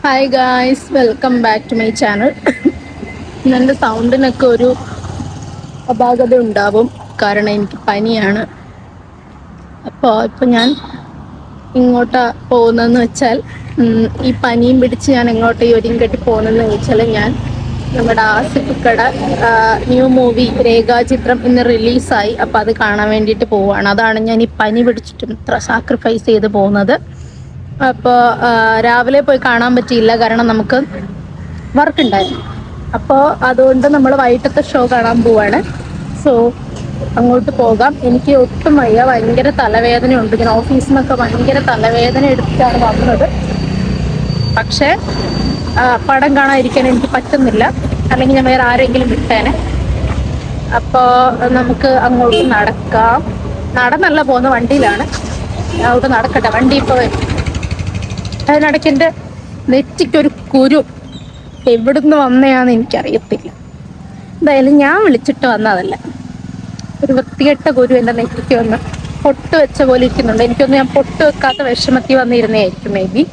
Hi guys, welcome back to my channel. എൻ്റെ സൗണ്ടിനൊക്കെ ഒരു അപാകത ഉണ്ടാവും, കാരണം എനിക്ക് പനിയാണ്. ഇപ്പോൾ ഞാൻ ഇങ്ങോട്ടാ പോകുന്നതെന്ന് വെച്ചാൽ, ഈ പനിയും പിടിച്ച് ഞാൻ എങ്ങോട്ട് ഈ ഒരുങ്ങി കെട്ടി പോകുന്നതെന്ന് വെച്ചാൽ, ഞാൻ നമ്മുടെ ആസിഫിക്കട ന്യൂ മൂവി രേഖാചിത്രം ഇന്ന് റിലീസായി. അപ്പോൾ അത് കാണാൻ വേണ്ടിയിട്ട് പോവുകയാണ്. അതാണ് ഞാൻ ഈ പനി പിടിച്ചിട്ടും ഇത്ര സാക്രിഫൈസ് ചെയ്ത് പോകുന്നത്. അപ്പോൾ രാവിലെ പോയി കാണാൻ പറ്റിയില്ല, കാരണം നമുക്ക് വർക്ക് ഉണ്ടായിരുന്നു. അപ്പോൾ അതുകൊണ്ട് നമ്മൾ വൈകിട്ടത്തെ ഷോ കാണാൻ പോവാണ്. സോ അങ്ങോട്ട് പോകാം. എനിക്ക് ഒട്ടും വയ്യ, ഭയങ്കര തലവേദനയുണ്ട്. ഞാൻ ഓഫീസിൽ നിന്നൊക്കെ ഭയങ്കര തലവേദന എടുത്തിട്ടാണ് വന്നത്. പക്ഷേ പടം കാണാതിരിക്കാൻ എനിക്ക് പറ്റുന്നില്ല, അല്ലെങ്കിൽ ഞാൻ വേറെ ആരെങ്കിലും വിട്ടേനെ. അപ്പോൾ നമുക്ക് അങ്ങോട്ട് നടക്കാം. നടന്നല്ല പോകുന്ന, വണ്ടിയിലാണ്. അങ്ങോട്ട് നടക്കട്ടെ, വണ്ടി ഇപ്പോൾ വരും. അതിനിടയ്ക്ക് എൻ്റെ നെറ്റിക്കൊരു കുരു എവിടുന്ന് വന്നയാന്ന് എനിക്കറിയത്തില്ല. എന്തായാലും ഞാൻ വിളിച്ചിട്ട് വന്നതല്ല, ഒരു വൃത്തികെട്ട കുരു എൻ്റെ നെറ്റിക്ക് വന്ന് പൊട്ട് വെച്ച പോലെ ഇരിക്കുന്നുണ്ട്. എനിക്കൊന്ന് ഞാൻ പൊട്ട് വെക്കാത്ത വിഷമത്തിൽ വന്നിരുന്നതായിരിക്കും മേ ബി.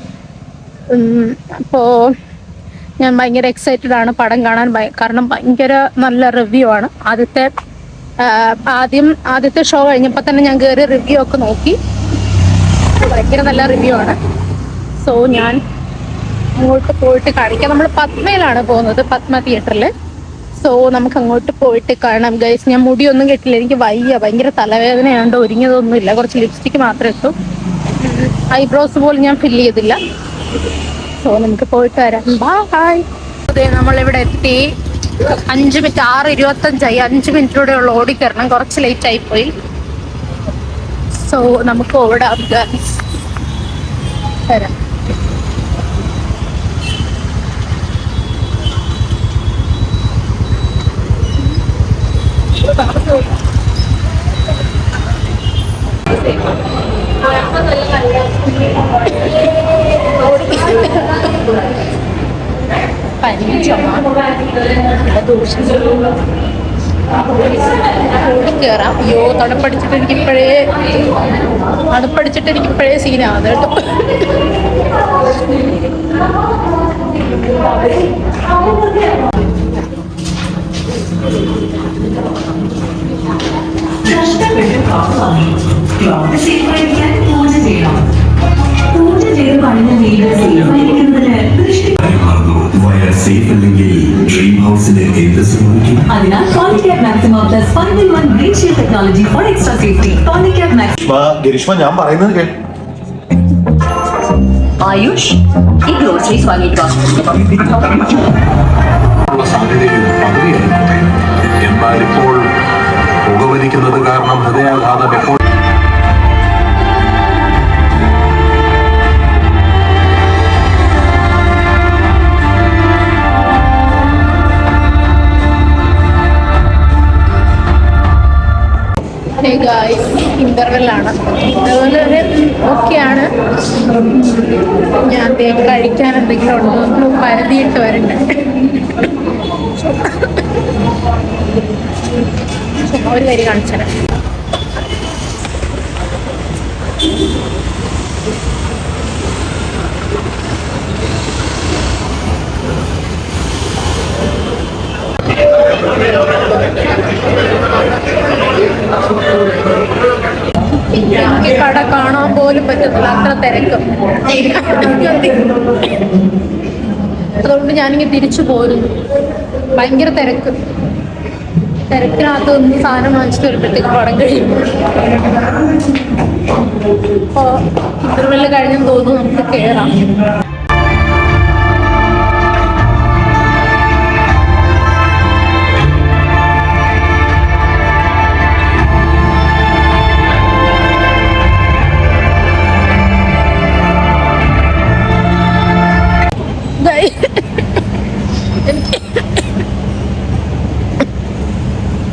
അപ്പോൾ ഞാൻ ഭയങ്കര എക്സൈറ്റഡ് ആണ് പടം കാണാൻ, കാരണം ഭയങ്കര നല്ല റിവ്യൂ ആണ്. ആദ്യത്തെ ഷോ കഴിഞ്ഞപ്പോൾ തന്നെ ഞാൻ കയറി റിവ്യൂ ഒക്കെ നോക്കി. ഭയങ്കര നല്ല റിവ്യൂ ആണ്. സോ ഞാൻ അങ്ങോട്ട് പോയിട്ട് കാണിക്കാം. നമ്മൾ പത്മയിലാണ് പോകുന്നത്, പത്മ തിയേറ്ററിൽ. സോ നമുക്ക് അങ്ങോട്ട് പോയിട്ട് കാണാം ഗൈസ്. ഞാൻ മുടിയൊന്നും കെട്ടില്ല, എനിക്ക് വയ്യ, ഭയങ്കര തലവേദനയാണ്ട്. ഒരുങ്ങിയതൊന്നുമില്ല, കുറച്ച് ലിപ്സ്റ്റിക്ക് മാത്രമേ ഇട്ടു. ഐബ്രോസ് പോലും ഞാൻ ഫില്ല് ചെയ്തില്ല. സോ നമുക്ക് പോയിട്ട് വരാം. ബൈ. അതെ, നമ്മളിവിടെ എത്തി. 5 മിനിറ്റ്, 6:25 5 മിനിറ്റിലൂടെ ഉള്ള ഓടിക്കരണം. കുറച്ച് ലേറ്റ് ആയിപ്പോയി. സോ നമുക്ക് ഓടാം ഗൈസ്. വരാം. പനി ചുമ ഓടിക്കേറാം. അയ്യോ, തണുപ്പടിച്ചിട്ട് എനിക്കിപ്പോഴേ സീനാണ് കേട്ടോ. ഗരിഷ്മ, ഞാൻ പറയുന്നത് കേൾ. ആയുഷ്, ഈ ഗ്രോസറീസ് വാങ്ങിയിട്ട് എന്നാൽ ഇപ്പോൾ പുകവലിക്കുന്നത് കാരണം ഹൃദയാഘാതം എപ്പോൾ ഇന്റർവെല്ലാണ്. അതുപോലെ തന്നെ ഓക്കെയാണ്. ഞാൻ കഴിക്കാൻ എന്തെങ്കിലും ഉണ്ടോ പരതിയിട്ട് വരണ്ടേ. ഒരു കാര്യം കാണിച്ചാൽ എനിക്ക് കട കാണാൻ പോലും പറ്റത്തില്ല, അത്ര തിരക്ക്. അതുകൊണ്ട് ഞാനിങ്ങനെ തിരിച്ചു പോരുന്നു. ഭയങ്കര തിരക്കിനകത്ത് നിന്ന് സാധനം വാങ്ങിച്ചിട്ട് വരുമ്പോഴത്തേക്ക് പടം കഴിയും. അപ്പോൾ ഇന്റർവെല്ല് കഴിഞ്ഞെന്ന് തോന്നുന്നു, നമുക്ക് കയറാം.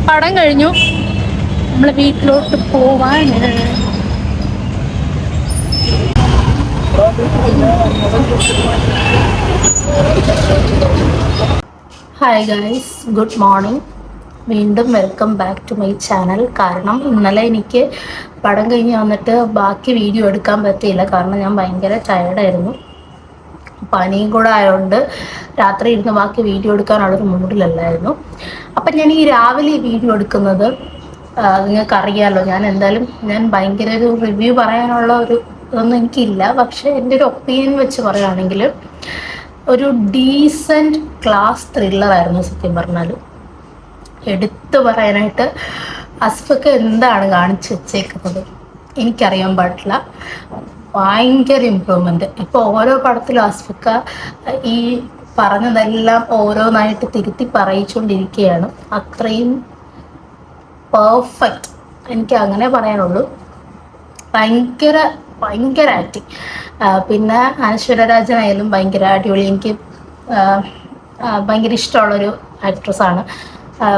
പടം കഴിഞ്ഞു, നമ്മളെ വീട്ടിലോട്ട് പോവാൻ. Hi guys, good morning. വീണ്ടും welcome back to my channel. കാരണം ഇന്നലെ എനിക്ക് പടം കഴിഞ്ഞ് വന്നിട്ട് ബാക്കി വീഡിയോ എടുക്കാൻ പറ്റിയില്ല, കാരണം ഞാൻ ഭയങ്കര ടയർഡായിരുന്നു. പനിയും കൂടെ ആയതുകൊണ്ട് രാത്രി ഇരുന്ന് ബാക്കി വീഡിയോ എടുക്കാനുള്ളൊരു മൂഡിലല്ലായിരുന്നു. അപ്പം ഞാൻ ഈ രാവിലെ ഈ വീഡിയോ എടുക്കുന്നത് നിങ്ങൾക്കറിയാമല്ലോ, ഞാൻ ഭയങ്കര ഒരു റിവ്യൂ പറയാനുള്ള ഒരു ഇതൊന്നും എനിക്കില്ല. പക്ഷെ എൻ്റെ ഒരു ഒപ്പീനിയൻ വെച്ച് പറയുകയാണെങ്കിൽ ഒരു ഡീസൻറ്റ് ക്ലാസ് ത്രില്ലറായിരുന്നു സത്യം പറഞ്ഞാൽ. എടുത്തു പറയാനായിട്ട് അസ്ഫക്ക് എന്താണ് കാണിച്ചു വെച്ചേക്കുന്നത് എനിക്കറിയാൻ പാടില്ല. ഭയങ്കര ഇമ്പ്രൂവ്മെൻ്റ്. ഇപ്പോൾ ഓരോ പടത്തിലും അസ്ഫക്ക ഈ പറഞ്ഞതെല്ലാം ഓരോന്നായിട്ട് തിരുത്തി പറയിച്ചുകൊണ്ടിരിക്കുകയാണ്. അത്രയും പെർഫെക്റ്റ്, എനിക്ക് അങ്ങനെ പറയാനുള്ളൂ. ഭയങ്കര ഭയങ്കര ആക്ടിങ്. പിന്നെ അനശ്വര രാജനായാലും ഭയങ്കര അടിപൊളി. എനിക്ക് ഭയങ്കര ഇഷ്ടമുള്ളൊരു ആക്ട്രസ്സാണ്.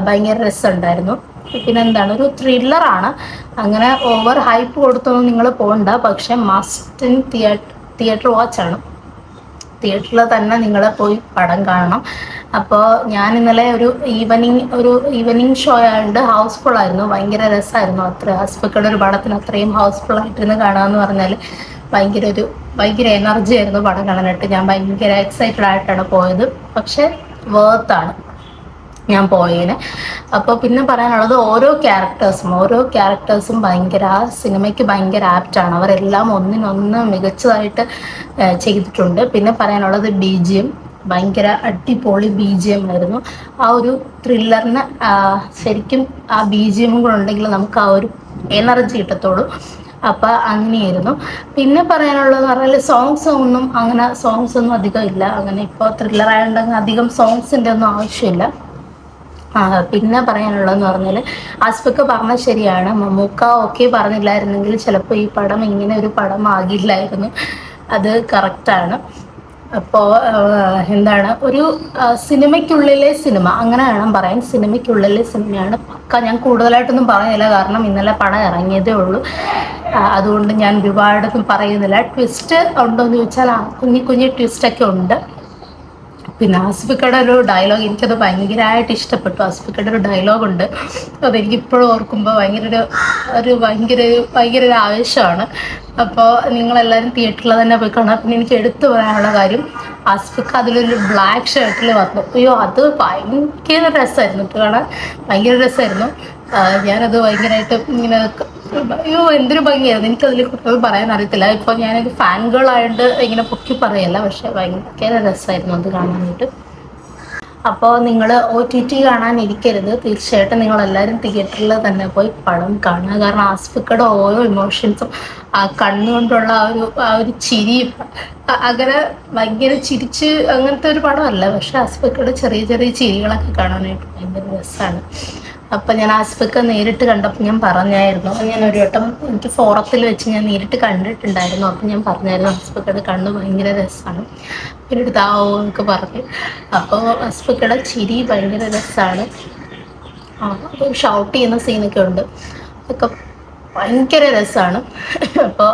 ഭയങ്കര രസമുണ്ടായിരുന്നു. പിന്നെ എന്താണ്, ഒരു ത്രില്ലറാണ്. അങ്ങനെ ഓവർ ഹൈപ്പ് കൊടുത്തൊന്നും നിങ്ങൾ പോകണ്ട. പക്ഷെ മസ്റ്റ് ഇൻ തിയേറ്റർ വാച്ചാണ്. തിയേറ്ററിൽ തന്നെ നിങ്ങൾ പോയി പടം കാണണം. അപ്പോൾ ഞാൻ ഇന്നലെ ഒരു ഈവനിങ് ഷോ ആയതുകൊണ്ട് ഹൗസ്ഫുൾ ആയിരുന്നു. ഭയങ്കര രസമായിരുന്നു. അസ്ഫക്കയുടെ ഒരു പടത്തിന് അത്രയും ഹൗസ്ഫുൾ ആയിട്ടിരുന്ന് കാണാമെന്ന് പറഞ്ഞാൽ ഭയങ്കര എനർജി ആയിരുന്നു പടം കാണാനായിട്ട്. ഞാൻ ഭയങ്കര എക്സൈറ്റഡ് ആയിട്ടാണ് പോയത്. പക്ഷെ വേർത്താണ് ഞാൻ പോയതിന്. അപ്പോൾ പിന്നെ പറയാനുള്ളത് ഓരോ ക്യാരക്ടേഴ്സും ഭയങ്കര ആ സിനിമയ്ക്ക് ഭയങ്കര ആപ്റ്റാണ്. അവരെല്ലാം ഒന്നിനൊന്ന് മികച്ചതായിട്ട് ചെയ്തിട്ടുണ്ട്. പിന്നെ പറയാനുള്ളത് BGM, ഭയങ്കര അടിപൊളി BGM ആയിരുന്നു. ആ ഒരു ത്രില്ലറിന് ശരിക്കും ആ BGM കൂടെ ഉണ്ടെങ്കിൽ നമുക്ക് ആ ഒരു എനർജി കിട്ടത്തുള്ളൂ. അപ്പം അങ്ങനെയായിരുന്നു. പിന്നെ പറയാനുള്ളതെന്ന് പറഞ്ഞാൽ സോങ്സ് ഒന്നും അധികം ഇല്ല. അങ്ങനെ ഇപ്പോൾ ത്രില്ലറായിട്ടുണ്ടെങ്കിൽ അധികം സോങ്സിൻ്റെ ഒന്നും ആവശ്യമില്ല. പിന്നെ പറയാനുള്ളതെന്ന് പറഞ്ഞാൽ ആസ്ഫക്ക് പറഞ്ഞത് ശരിയാണ്. മമ്മൂക്ക ഓക്കെ പറഞ്ഞില്ലായിരുന്നെങ്കിൽ ചിലപ്പോൾ ഈ പടം ഇങ്ങനെ ഒരു പടം ആകില്ലായിരുന്നു. അത് കറക്റ്റാണ്. അപ്പോൾ എന്താണ്, ഒരു സിനിമയ്ക്കുള്ളിലെ സിനിമ അങ്ങനെ വേണം പറയാൻ. സിനിമയ്ക്കുള്ളിലെ സിനിമയാണ് പക്ക. ഞാൻ കൂടുതലായിട്ടൊന്നും പറയുന്നില്ല, കാരണം ഇന്നലെ പടം ഇറങ്ങിയതേ ഉള്ളൂ. അതുകൊണ്ട് ഞാൻ ഒരുപാടൊന്നും പറയുന്നില്ല. ട്വിസ്റ്റ് ഉണ്ടോ എന്ന് ചോദിച്ചാൽ കുഞ്ഞു ട്വിസ്റ്റൊക്കെ ഉണ്ട്. പിന്നെ ആസ്ഫിക്കയുടെ ഒരു ഡയലോഗ് എനിക്കത് ഭയങ്കരമായിട്ട് ഇഷ്ടപ്പെട്ടു. ആസ്ഫിക്കയുടെ ഒരു ഡയലോഗുണ്ട്, അതെനിക്കിപ്പോഴും ഓർക്കുമ്പോൾ ഭയങ്കര ഒരു ആവേശമാണ്. അപ്പോൾ നിങ്ങളെല്ലാവരും തിയേറ്ററിൽ തന്നെ പോയി കാണാം. പിന്നെ എനിക്ക് എടുത്തു പറയാനുള്ള കാര്യം, ആസ്ഫിക്ക അതിലൊരു ബ്ലാക്ക് ഷർട്ടിൽ വന്നു. അയ്യോ, അത് ഭയങ്കര രസമായിരുന്നു കാണാൻ. ഭയങ്കര രസമായിരുന്നു. ഞാനത് ഭയങ്കരമായിട്ട് ഇങ്ങനെ അയ്യോ എന്തൊരു ഭംഗിയായിരുന്നു. എനിക്കതിൽ കുട്ടികൾ പറയാൻ അറിയത്തില്ല. ഇപ്പോൾ ഞാനൊരു ഫാൻ ഗേൾ ആയിട്ട് ഇങ്ങനെ പൊക്കി പറയല്ല, പക്ഷെ ഭയങ്കര രസമായിരുന്നു അത് കാണാനായിട്ട്. അപ്പോൾ നിങ്ങൾ OTT കാണാനിരിക്കരുത്. തീർച്ചയായിട്ടും നിങ്ങളെല്ലാവരും തിയേറ്ററിൽ തന്നെ പോയി പടം കാണുക. കാരണം ആസ്ഫിക്കയുടെ ഓരോ ഇമോഷൻസും ആ കണ്ണുകൊണ്ടുള്ള ആ ഒരു ചിരിയും അങ്ങനെ ഭയങ്കര ചിരിച്ച് അങ്ങനത്തെ ഒരു പടമല്ല. പക്ഷെ ആസ്ഫിക്കയുടെ ചെറിയ ചെറിയ ചിരികളൊക്കെ കാണാനായിട്ട് ഭയങ്കര രസമാണ്. അപ്പം ഞാൻ ആസ്ഫിക്ക നേരിട്ട് കണ്ടപ്പോൾ ഞാൻ പറഞ്ഞായിരുന്നു, ഞാൻ ഒരു വട്ടം എനിക്ക് ഫോറത്തിൽ വെച്ച് ഞാൻ നേരിട്ട് കണ്ടിട്ടുണ്ടായിരുന്നു. അപ്പം ഞാൻ പറഞ്ഞായിരുന്നു ആസ്ഫിക്കയുടെ കണ്ണ് ഭയങ്കര രസമാണ്, പിന്നെ എടുത്താവോ എന്നൊക്കെ പറഞ്ഞു. അപ്പോൾ ആസ്ഫിക്കയുടെ ചിരി ഭയങ്കര രസമാണ്. അപ്പോൾ ഷൗട്ട് ചെയ്യുന്ന സീനൊക്കെ ഉണ്ട്, അതൊക്കെ ഭയങ്കര രസമാണ്. അപ്പോൾ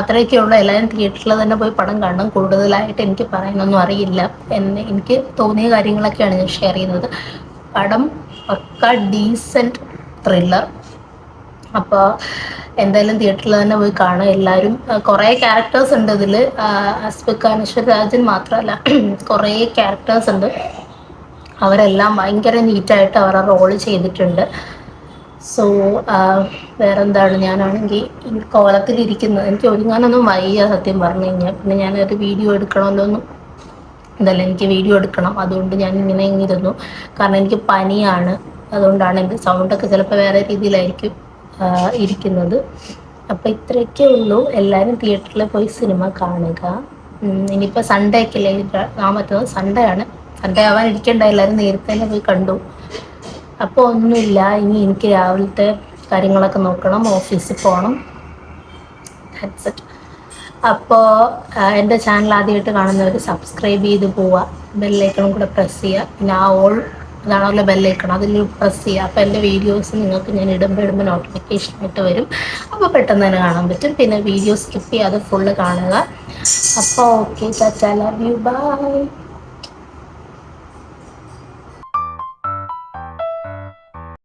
അത്രയൊക്കെയുള്ള എല്ലാവരും തിയേറ്ററിൽ തന്നെ പോയി പടം കാണണം. കൂടുതലായിട്ട് എനിക്ക് പറയാനൊന്നും അറിയില്ല. എനിക്ക് തോന്നിയ കാര്യങ്ങളൊക്കെയാണ് ഞാൻ ഷെയർ ചെയ്യുന്നത്. പടം പക്ക ഡീസൻറ്റ് ത്രില്ലർ. അപ്പോൾ എന്തായാലും തിയേറ്ററിൽ തന്നെ പോയി കാണുക എല്ലാവരും. കുറേ ക്യാരക്ടേഴ്സ് ഉണ്ട് ഇതിൽ. ആസ്ഫിക്ക, അനശ്വര രാജൻ മാത്രമല്ല, കുറേ ക്യാരക്ടേഴ്സ് ഉണ്ട്. അവരെല്ലാം ഭയങ്കര നീറ്റായിട്ട് അവരുടെ റോള് ചെയ്തിട്ടുണ്ട്. സോ വേറെന്താണ്, ഞാനാണെങ്കിൽ കോലത്തിലിരിക്കുന്നത്, എനിക്ക് ഒരുങ്ങാനൊന്നും വയ്യ സത്യം പറഞ്ഞു കഴിഞ്ഞാൽ. പിന്നെ ഞാനൊരു വീഡിയോ എടുക്കണമല്ലോന്നും എന്തായാലും എനിക്ക് വീഡിയോ എടുക്കണം. അതുകൊണ്ട് ഞാൻ ഇങ്ങനെ ഇരുന്നു. കാരണം എനിക്ക് പനിയാണ്, അതുകൊണ്ടാണ് എൻ്റെ സൗണ്ടൊക്കെ ചിലപ്പോൾ വേറെ രീതിയിലായിരിക്കും ഇരിക്കുന്നത്. അപ്പോൾ ഇത്രയൊക്കെ ഉള്ളൂ. എല്ലാവരും തിയേറ്ററിൽ പോയി സിനിമ കാണുക. ഇനിയിപ്പോൾ സൺഡേ ഒക്കെ അല്ലേ പറ്റുന്നത്, സൺഡേ ആണ്. സൺഡേ ആവാൻ ഇരിക്കേണ്ട, എല്ലാവരും നേരത്തെ തന്നെ പോയി കണ്ടു. അപ്പോൾ ഒന്നുമില്ല, ഇനി എനിക്ക് രാവിലത്തെ കാര്യങ്ങളൊക്കെ നോക്കണം, ഓഫീസിൽ പോകണം. That's it. അപ്പോൾ എൻ്റെ ചാനൽ ആദ്യമായിട്ട് കാണുന്നവർ സബ്സ്ക്രൈബ് ചെയ്ത് പോവുക, ബെല്ലൈക്കണും കൂടെ പ്രസ് ചെയ്യുക. പിന്നെ ആ ഓൾ അതാണല്ലോ ബെല്ലൈക്കണം, അതിൽ പ്രസ് ചെയ്യുക. അപ്പോൾ എൻ്റെ വീഡിയോസ് നിങ്ങൾക്ക് ഞാൻ ഇടുമ്പോൾ നോട്ടിഫിക്കേഷനായിട്ട് വരും. അപ്പോൾ പെട്ടെന്ന് തന്നെ കാണാൻ പറ്റും. പിന്നെ വീഡിയോ സ്കിപ്പ് ചെയ്യാതെ ഫുള്ള് കാണുക. അപ്പോൾ okay, tata, love you, by.